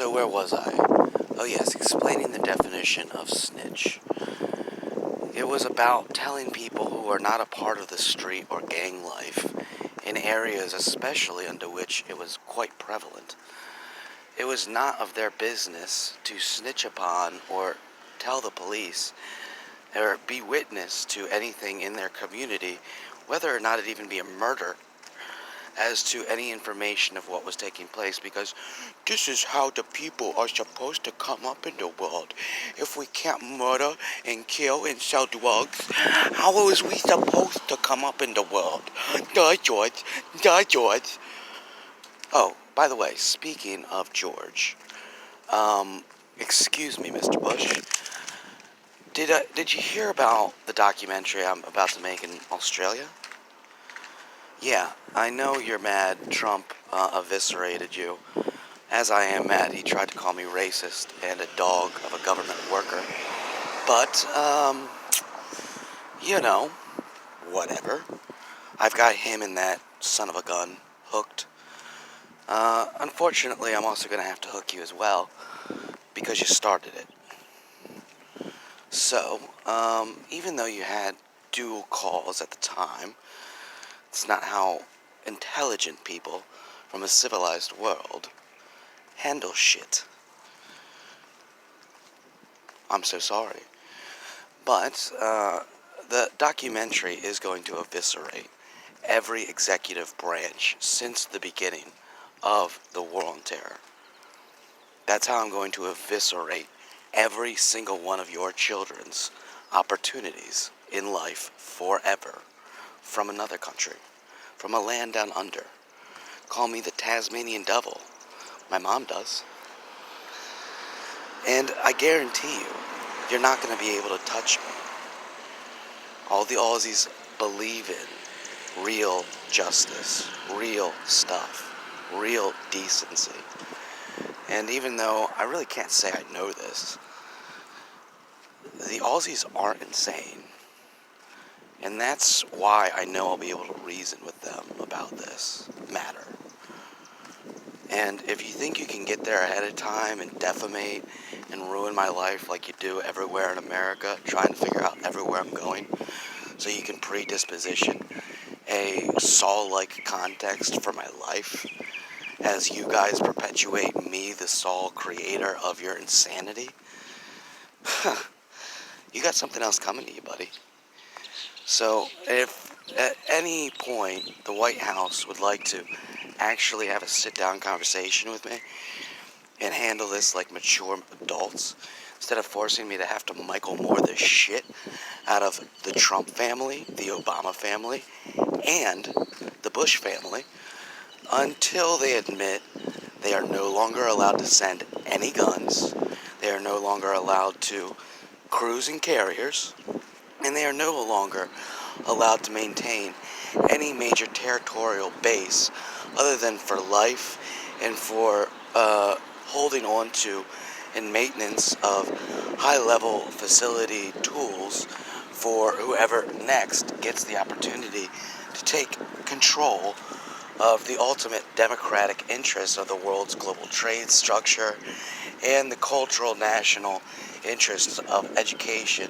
So where was I? Oh yes, explaining the definition of snitch. It was about telling people who are not a part of the street or gang life, in areas especially under which it was quite prevalent. It was not of their business to snitch upon or tell the police or be witness to anything in their community, whether or not it even be a murder, as to any information of what was taking place, because this is how the people are supposed to come up in the world. If we can't murder and kill and sell drugs, how is we supposed to come up in the world? Duh, George. Duh, George. Oh, by the way, speaking of George, excuse me, Mr. Bush. Did you hear about the documentary I'm about to make in Australia? Yeah, I know you're mad Trump eviscerated you. As I am mad, he tried to call me racist and a dog of a government worker. But, you know, whatever. I've got him and that son of a gun hooked. Unfortunately, I'm also going to have to hook you as well, because you started it. So, even though you had dual calls at the time, it's not how intelligent people from a civilized world handle shit. I'm so sorry. But the documentary is going to eviscerate every executive branch since the beginning of the War on Terror. That's how I'm going to eviscerate every single one of your children's opportunities in life forever from another country, from a land down under. Call me the Tasmanian Devil. My mom does. And I guarantee you, you're not going to be able to touch me. All the Aussies believe in real justice, real stuff, real decency. And even though I really can't say I know this, the Aussies aren't insane. And that's why I know I'll be able to reason with them about this matter. And if you think you can get there ahead of time and defamate and ruin my life like you do everywhere in America, trying to figure out everywhere I'm going, so you can predisposition a Saul-like context for my life, as you guys perpetuate me, the Saul creator of your insanity, you got something else coming to you, buddy. So, if at any point the White House would like to actually have a sit-down conversation with me and handle this like mature adults, instead of forcing me to have to Michael Moore the shit out of the Trump family, the Obama family, and the Bush family, until they admit they are no longer allowed to send any guns, they are no longer allowed to cruise in carriers, and they are no longer allowed to maintain any major territorial base other than for life and for holding on to and maintenance of high-level facility tools for whoever next gets the opportunity to take control of the ultimate democratic interests of the world's global trade structure and the cultural national interests of education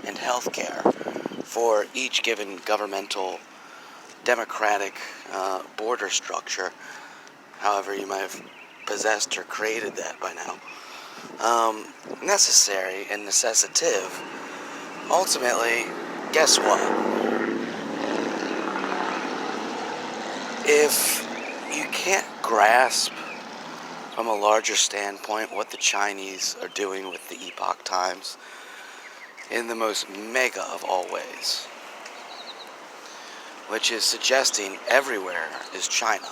and healthcare for each given governmental democratic border structure, however you might have possessed or created that by now, necessary and necessitative. Ultimately, guess what? If you can't grasp from a larger standpoint what the Chinese are doing with the Epoch Times in the most mega of all ways, which is suggesting everywhere is China,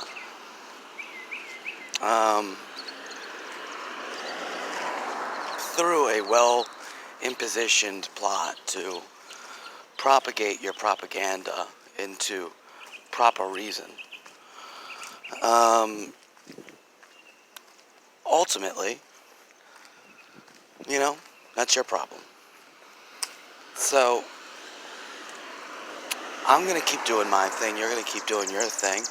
through a well-impositioned plot to propagate your propaganda into proper reason. Ultimately, that's your problem. So, I'm gonna keep doing my thing. You're gonna keep doing your thing.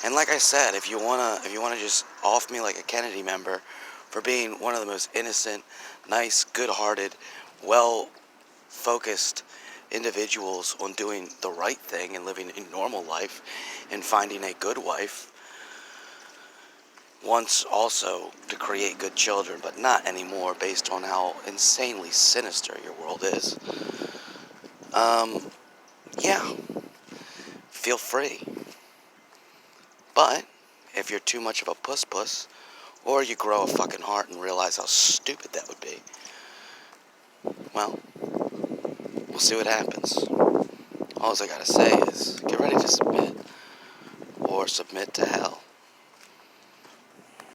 And like I said, if you wanna just off me like a Kennedy member for being one of the most innocent, nice, good-hearted, well-focused individuals on doing the right thing and living a normal life and finding a good wife. Wants also to create good children, but not anymore based on how insanely sinister your world is. Yeah, feel free. But if you're too much of a puss, or you grow a fucking heart and realize how stupid that would be, well, we'll see what happens. All I gotta say is, get ready to submit, or submit to hell.